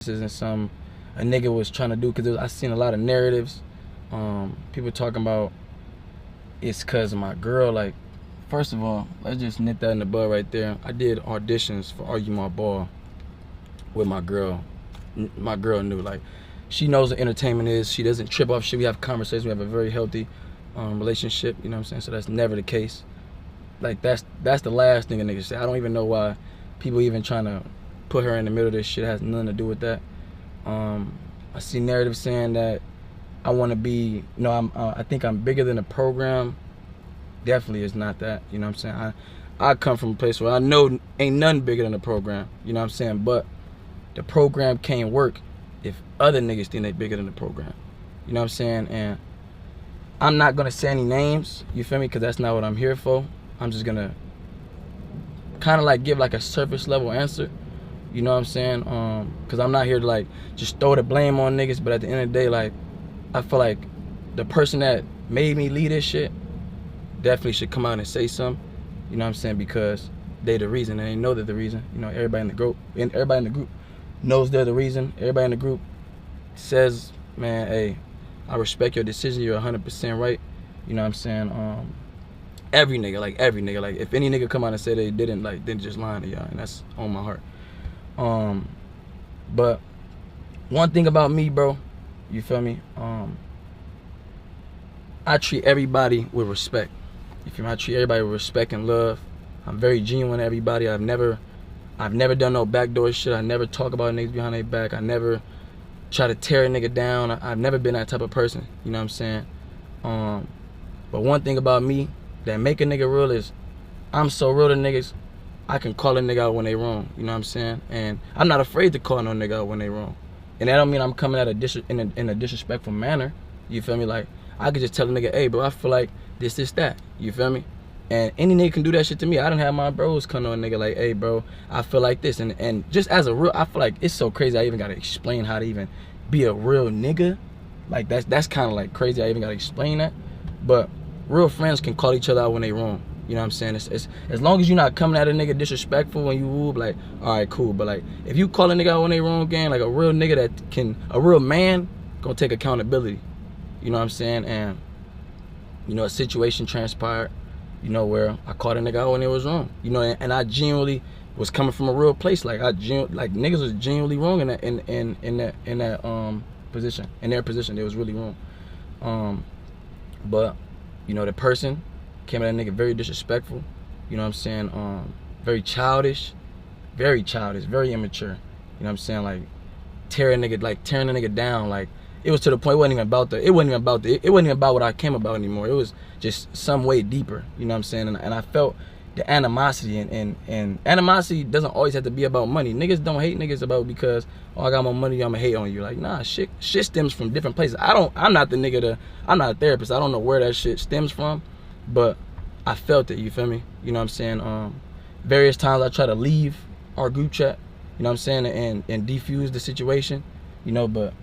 This isn't some a nigga was trying to do, because I seen a lot of narratives. People talking about it's because of my girl. Like, first of all, let's just nip that in the bud right there. I did auditions for Argue My Ball with my girl. My girl knew, like, she knows what entertainment is. She doesn't trip off shit. We have conversations. We have a very healthy relationship. You know what I'm saying? So that's never the case. Like, that's the last thing a nigga say. I don't even know why people even trying to put her in the middle of this shit. It has nothing to do with that. I see narratives saying that I want to be, I think I'm bigger than the program. Definitely is not that. You know what I'm saying? I come from a place where I know ain't nothing bigger than the program. You know what I'm saying? But the program can't work if other niggas think they bigger than the program. You know what I'm saying? And I'm not gonna say any names, you feel me? Because that's not what I'm here for. I'm just gonna kind of like give like a surface level answer. You know what I'm saying? Because I'm not here to like just throw the blame on niggas, but at the end of the day, like, I feel like the person that made me lead this shit definitely should come out and say something. You know what I'm saying? Because they the reason, and they know they're the reason. You know, everybody in the group knows they're the reason. Everybody in the group says, man, hey, I respect your decision. You're 100% right. You know what I'm saying? Every nigga, like if any nigga come out and say they didn't, like, then just lying to y'all, and that's on my heart. But one thing about me, bro, you feel me? I treat everybody with respect. You feel me? I treat everybody with respect and love. I'm very genuine to everybody. I've never done no backdoor shit. I never talk about niggas behind their back. I never try to tear a nigga down. I've never been that type of person. You know what I'm saying? But one thing about me that make a nigga real is I'm so real to niggas, I can call a nigga out when they wrong. You know what I'm saying? And I'm not afraid to call no nigga out when they wrong. And that don't mean I'm coming at in a disrespectful manner. You feel me? Like, I could just tell a nigga, hey, bro, I feel like this, that. You feel me? And any nigga can do that shit to me. I done have my bros come on a nigga like, hey, bro, I feel like this. And just as a real, I feel like it's so crazy I even gotta explain how to even be a real nigga. Like, that's kind of like crazy I even gotta explain that. But real friends can call each other out when they wrong. You know what I'm saying? It's as long as you're not coming at a nigga disrespectful when you whoop, like, all right, cool. But like, if you call a nigga out when they wrong, gang, like a real nigga a real man gonna take accountability. You know what I'm saying? And, you know, a situation transpired, you know, where I called a nigga out when it was wrong. You know, and I genuinely was coming from a real place. Like, niggas was genuinely wrong in that position. In their position, they was really wrong. But, you know, the person came at that nigga very disrespectful. You know what I'm saying? Very childish, very immature. You know what I'm saying? Like, tearing a nigga down. Like, it was to the point it wasn't even about what I came about anymore. It was just some way deeper. You know what I'm saying? And I felt the animosity, and animosity doesn't always have to be about money. Niggas don't hate niggas about because, oh, I got more money, I'ma hate on you. Like, nah, shit stems from different places. I'm not a therapist. I don't know where that shit stems from, but I felt it, you feel me? You know what I'm saying? Various times I try to leave our group chat, you know what I'm saying, and defuse the situation, you know, but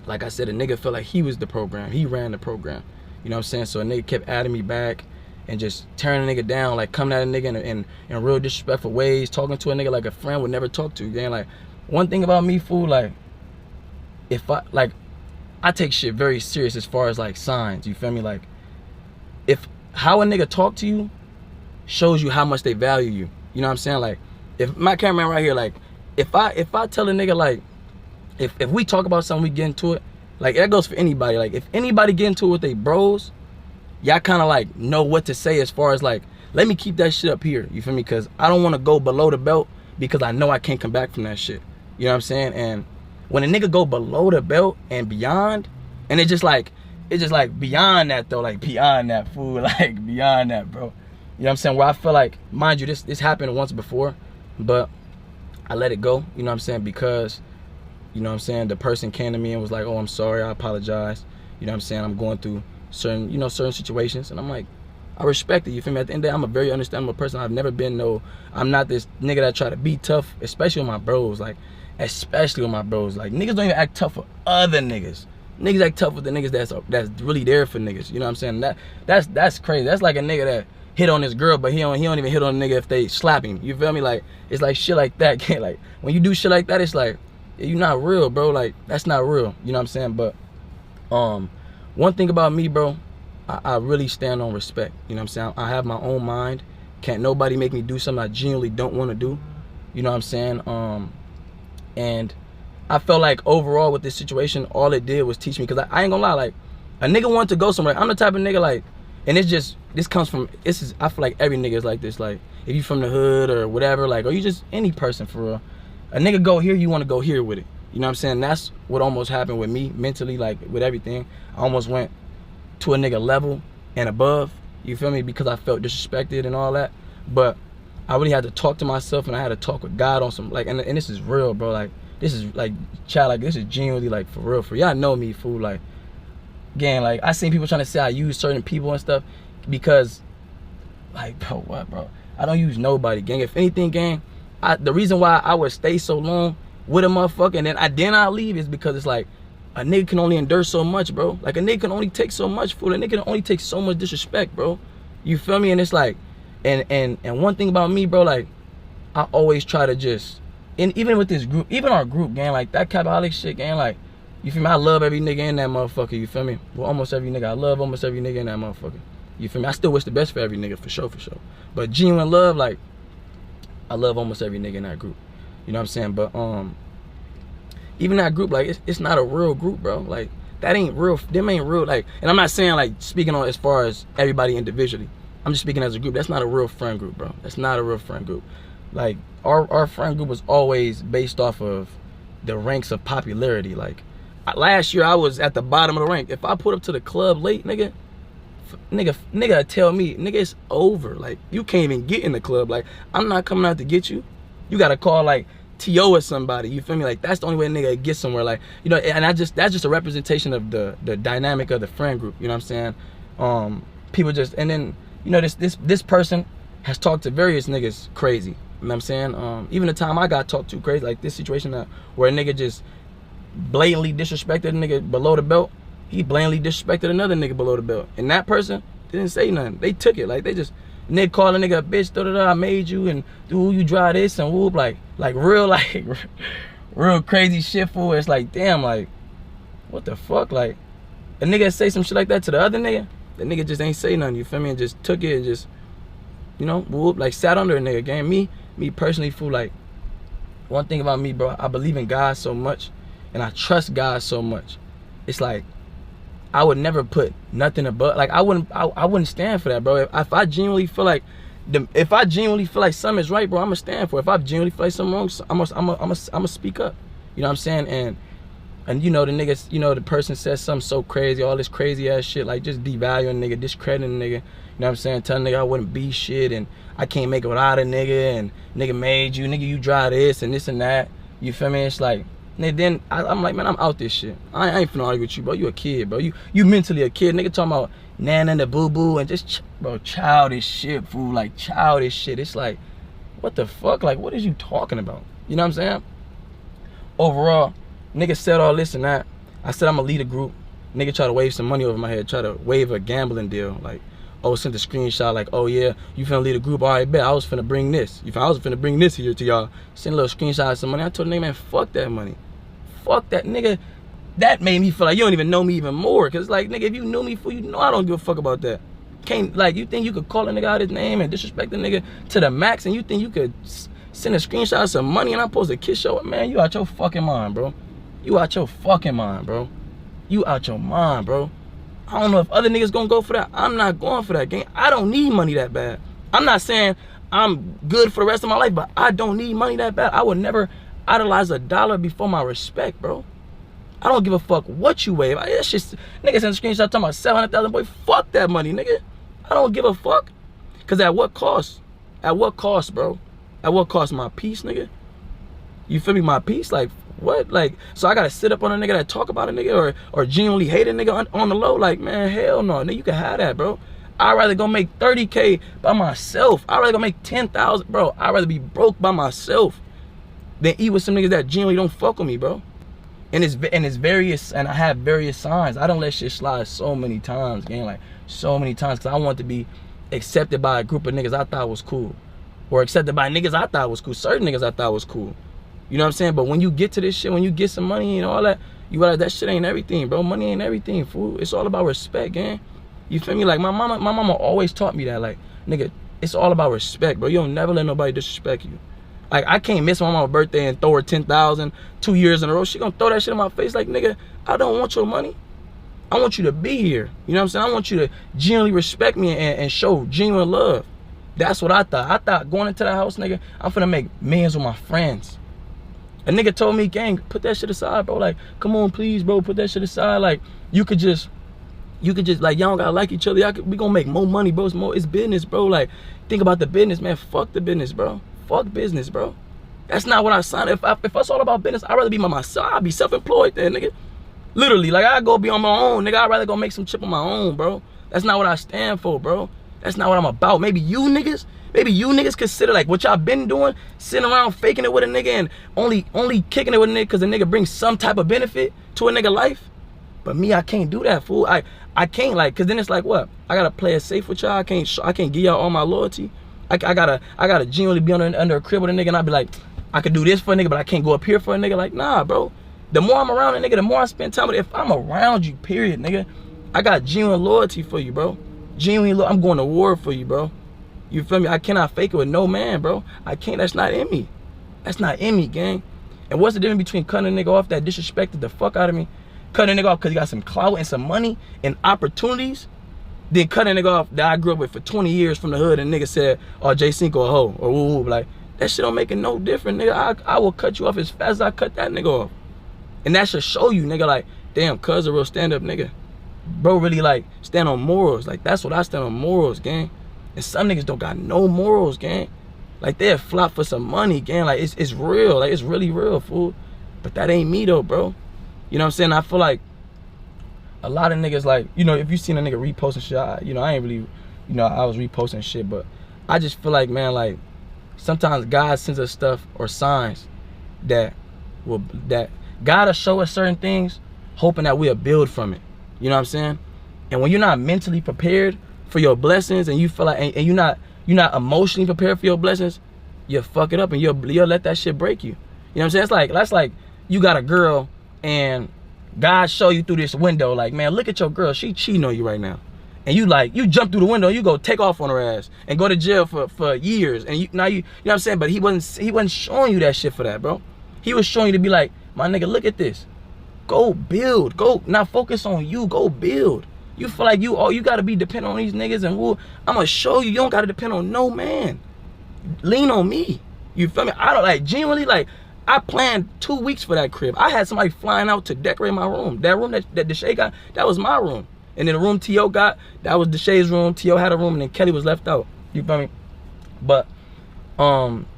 like I said, a nigga felt like he was the program. He ran the program. You know what I'm saying? So a nigga kept adding me back and just tearing a nigga down, like coming at a nigga in real disrespectful ways, talking to a nigga like a friend would never talk to. Again, like, one thing about me, fool, like, I take shit very serious as far as like signs, you feel me? Like, if how a nigga talk to you shows you how much they value you. You know what I'm saying? Like, if my cameraman right here, like, if I tell a nigga, like, if we talk about something, we get into it, like, that goes for anybody. Like, if anybody get into it with they bros, y'all kind of like know what to say as far as like, let me keep that shit up here, you feel me? Because I don't want to go below the belt because I know I can't come back from that shit. You know what I'm saying? And when a nigga go below the belt and beyond, and it's just like beyond that though, like beyond that, fool, like beyond that, bro. You know what I'm saying? Where I feel like, mind you, this happened once before, but I let it go, you know what I'm saying? Because, you know what I'm saying, the person came to me and was like, oh, I'm sorry, I apologize. You know what I'm saying? I'm going through certain situations. And I'm like, I respect it, you feel me? At the end of the day, I'm a very understandable person. I'm not this nigga that try to be tough, especially with my bros. Like, especially with my bros. Like, niggas don't even act tough for other niggas. Niggas act tough with the niggas that's really there for niggas. You know what I'm saying? That's crazy. That's like a nigga that hit on his girl, but he don't even hit on a nigga if they slap him. You feel me? Like, it's like shit like that. Like, when you do shit like that, it's like, You not real, bro. Like, that's not real. You know what I'm saying? But one thing about me, bro, I really stand on respect. You know what I'm saying? I have my own mind. Can't nobody make me do something I genuinely don't want to do. You know what I'm saying? And I felt like overall with this situation, all it did was teach me. Because I ain't gonna lie, like, a nigga wanted to go somewhere. I'm the type of nigga, like, and it's just, this comes from, I feel like every nigga is like this. Like, if you from the hood or whatever, like, or you just any person for real. A nigga go here, you want to go here with it. You know what I'm saying? That's what almost happened with me mentally, like, with everything. I almost went to a nigga level and above, you feel me? Because I felt disrespected and all that. But I really had to talk to myself, and I had to talk with God on some, like, and this is real, bro. Like, this is, like, child, like, this is genuinely, like, for real. For y'all know me, fool. Like, gang, like, I seen people trying to say I use certain people and stuff because, like, bro, what, bro? I don't use nobody, gang. If anything, gang, the reason why I would stay so long with a motherfucker and then I leave is because it's like, a nigga can only endure so much, bro. Like, a nigga can only take so much, fool. A nigga can only take so much disrespect, bro. You feel me? And it's like, and one thing about me, bro, like, I always try to just, and even with this group, even our group, gang, like, that Capaholics shit, gang, like, you feel me? I love every nigga in that motherfucker, you feel me? Well, almost every nigga. I love almost every nigga in that motherfucker. You feel me? I still wish the best for every nigga, for sure, for sure. But genuine love, like, I love almost every nigga in that group. You know what I'm saying? But even that group, like, it's not a real group, bro. Like, that ain't real. Them ain't real. Like, and I'm not saying, like, speaking on as far as everybody individually. I'm just speaking as a group. That's not a real friend group, bro. That's not a real friend group. Like, our friend group was always based off of the ranks of popularity. Like, last year I was at the bottom of the rank. If I put up to the club late, nigga tell me, nigga, it's over. Like, you can't even get in the club. Like, I'm not coming out to get you. You gotta call, like, T.O. or somebody. You feel me? Like, that's the only way a nigga gets somewhere. Like, you know, and that's just a representation of the dynamic of the friend group. You know what I'm saying? People just, and then, you know, this person has talked to various niggas crazy. You know what I'm saying? Even the time I got talked to crazy, like this situation where a nigga just blatantly disrespected a nigga below the belt. He blatantly disrespected another nigga below the belt. And that person didn't say nothing. They took it. Like, they just, nigga call a nigga a bitch, da-da-da, I made you, and do you drive this, and whoop, like real, like, real crazy shit, fool. It's like, damn, like, what the fuck? Like, a nigga say some shit like that to the other nigga, the nigga just ain't say nothing, you feel me? And just took it and just, you know, whoop, like, sat under a nigga, gang. Me personally, fool, like, one thing about me, bro, I believe in God so much, and I trust God so much. It's like, I would never put nothing above, like, I wouldn't stand for that, bro. If I genuinely feel like, something is right, bro, I'm gonna stand for it. If I genuinely feel like something wrong, I'm gonna speak up. You know what I'm saying? And you know, the niggas, you know, the person says something so crazy, all this crazy ass shit, like, just devaluing a nigga, discrediting a nigga. You know what I'm saying? Telling a nigga I wouldn't be shit, and I can't make it without a nigga, and nigga made you, nigga, you drive this and this and that. You feel me? It's like, and then I'm like, man, I'm out this shit. I ain't finna argue with you, bro. You a kid, bro. You mentally a kid. Nigga talking about nan and the boo-boo and just, bro, childish shit, fool. Like, childish shit. It's like, what the fuck? Like, what is you talking about? You know what I'm saying? Overall, nigga said all this and that. I said I'm gonna lead a group. Nigga try to wave some money over my head. Try to wave a gambling deal. Like, oh, sent a screenshot like, oh yeah, you finna lead a group. All right, bet. I was finna bring this. I was finna bring this here to y'all. Send a little screenshot of some money. I told the nigga, man, fuck that money. Fuck that, nigga. That made me feel like you don't even know me even more. Cause, like, nigga, if you knew me, fool, you know I don't give a fuck about that. Can't, like, you think you could call a nigga out his name and disrespect the nigga to the max, and you think you could send a screenshot of some money and I'm supposed to kiss your, man, you out your fucking mind, bro. You out your fucking mind, bro. You out your mind, bro. I don't know if other niggas gonna go for that. I'm not going for that, gang. I don't need money that bad. I'm not saying I'm good for the rest of my life, but I don't need money that bad. I would never idolize a dollar before my respect, bro. I don't give a fuck what you wave. That's just, nigga sent a screenshot talking about 700,000, boy. Fuck that money, nigga. I don't give a fuck. Cause at what cost? At what cost, bro? At what cost? My peace, nigga? You feel me? My peace? Like, what? Like, so I gotta sit up on a nigga that talk about a nigga or genuinely hate a nigga on the low? Like, man, hell no. Nigga, you can have that, bro. I'd rather go make 30K by myself. I'd rather go make 10,000, bro. I'd rather be broke by myself than eat with some niggas that genuinely don't fuck with me, bro. And it's various, and I have various signs. I don't let shit slide so many times, gang, like, so many times, because I want to be accepted by a group of niggas I thought was cool, or accepted by niggas I thought was cool, certain niggas I thought was cool. You know what I'm saying? But when you get to this shit, when you get some money and all that, you realize that shit ain't everything, bro. Money ain't everything, fool. It's all about respect, gang. You feel me? Like my mama always taught me that, like, nigga, it's all about respect, bro. You don't never let nobody disrespect you. Like, I can't miss my mama's birthday and throw her 10,000 2 years in a row. She gonna throw that shit in my face like, nigga, I don't want your money. I want you to be here. You know what I'm saying? I want you to genuinely respect me and show genuine love. That's what I thought. I thought going into that house, nigga, I'm finna make millions with my friends. A nigga told me, gang, put that shit aside, bro. Like, come on, please, bro, put that shit aside. Like, you could just, like, y'all don't gotta like each other. We gonna make more money, bro. It's business, bro. Like, think about the business, man. Fuck the business, bro. Fuck business, bro. That's not what I signed. If it's all about business, I'd rather be by myself. I'd be self-employed then, nigga. Literally, like, I'd go be on my own, nigga. I'd rather go make some chip on my own, bro. That's not what I stand for, bro. That's not what I'm about. Maybe you niggas consider, like, what y'all been doing, sitting around faking it with a nigga and only kicking it with a nigga because the nigga brings some type of benefit to a nigga life. But me, I can't do that, fool. I can't, like, cause then it's like, what? I gotta play it safe with y'all. I can't give y'all all my loyalty. I gotta genuinely be under a crib with a nigga and I be like, I could do this for a nigga, but I can't go up here for a nigga. Like, nah, bro. The more I'm around a nigga, the more I spend time with it. If I'm around you, period, nigga, I got genuine loyalty for you, bro. I'm going to war for you, bro. You feel me? I cannot fake it with no man, bro. I can't. That's not in me. That's not in me, gang. And what's the difference between cutting a nigga off that disrespected the fuck out of me, cutting a nigga off because he got some clout and some money and opportunities, then cutting a nigga off that I grew up with for 20 years from the hood and nigga said, oh, Cinco a hoe, or woo woo. Like, that shit don't make it no different, nigga. I will cut you off as fast as I cut that nigga off. And that should show you, nigga, like, damn, cuz a real stand-up nigga. Bro really, like, stand on morals. Like, that's what I stand on, morals, gang. And some niggas don't got no morals, gang. Like, they'll flop for some money, gang. Like, it's real. Like, it's really real, fool. But that ain't me, though, bro. You know what I'm saying? I feel like a lot of niggas, like, you know, if you seen a nigga reposting shit, I ain't really, I was reposting shit, but I just feel like, man, like, sometimes God sends us stuff or signs that God will show us certain things, hoping that we'll build from it. You know what I'm saying? And when you're not mentally prepared for your blessings, and you feel like, and you're not emotionally prepared for your blessings, you'll fuck it up and you'll let that shit break you. You know what I'm saying? That's like you got a girl and God show you through this window, like, man, look at your girl, she cheating on you right now. And you jump through the window, you go take off on her ass and go to jail for years. And you know what I'm saying? But he wasn't showing you that shit for that, bro. He was showing you to be like, my nigga, look at this. Go build. Go, not focus on you. Go build. You feel like you gotta be dependent on these niggas, and I'm gonna show you don't gotta depend on no man. Lean on me. You feel me? I don't, like, genuinely, like, I planned 2 weeks for that crib. I had somebody flying out to decorate my room. That room that Deshae got, that was my room. And then the room T.O. got, that was Deshae's room. T.O. had a room, and then Kelly was left out. You feel me? But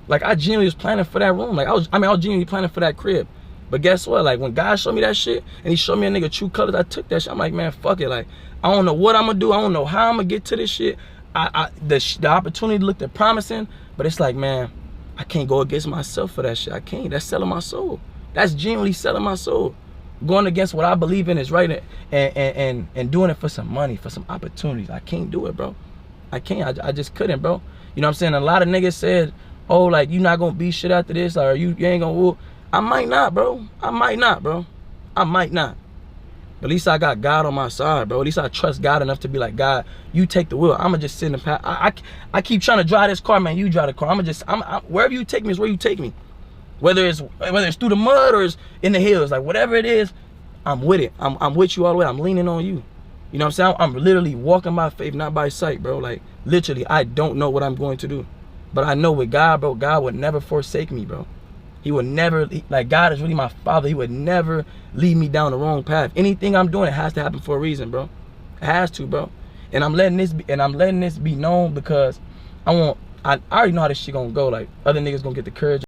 like, I genuinely was planning for that room. Like, I was genuinely planning for that crib. But guess what? Like, when God showed me that shit and he showed me a nigga true colors, I took that shit. I'm like, man, fuck it. Like, I don't know what I'm gonna do. I don't know how I'm gonna get to this shit. The opportunity looked promising, but it's like, man, I can't go against myself for that shit. I can't. That's selling my soul. That's genuinely selling my soul. Going against what I believe in is right, and doing it for some money, for some opportunities. I can't do it, bro. I can't. I just couldn't, bro. You know what I'm saying? A lot of niggas said, oh, like, you not gonna be shit after this, or you ain't gonna whoop. I might not, bro. I might not, bro. I might not. But at least I got God on my side, bro. At least I trust God enough to be like, God, you take the wheel. I'ma just sit in the path. I keep trying to drive this car, man. You drive the car. Wherever you take me is where you take me. Whether it's through the mud or it's in the hills, like, whatever it is, I'm with it. I'm with you all the way. I'm leaning on you. You know what I'm saying? I'm literally walking by faith, not by sight, bro. Like, literally, I don't know what I'm going to do. But I know with God, bro, God would never forsake me, bro. He would never, like, God is really my father. He would never lead me down the wrong path. Anything I'm doing, it has to happen for a reason, bro. It has to, bro. And I'm letting this be known because I already know how this shit gonna go. Like, other niggas gonna get the courage.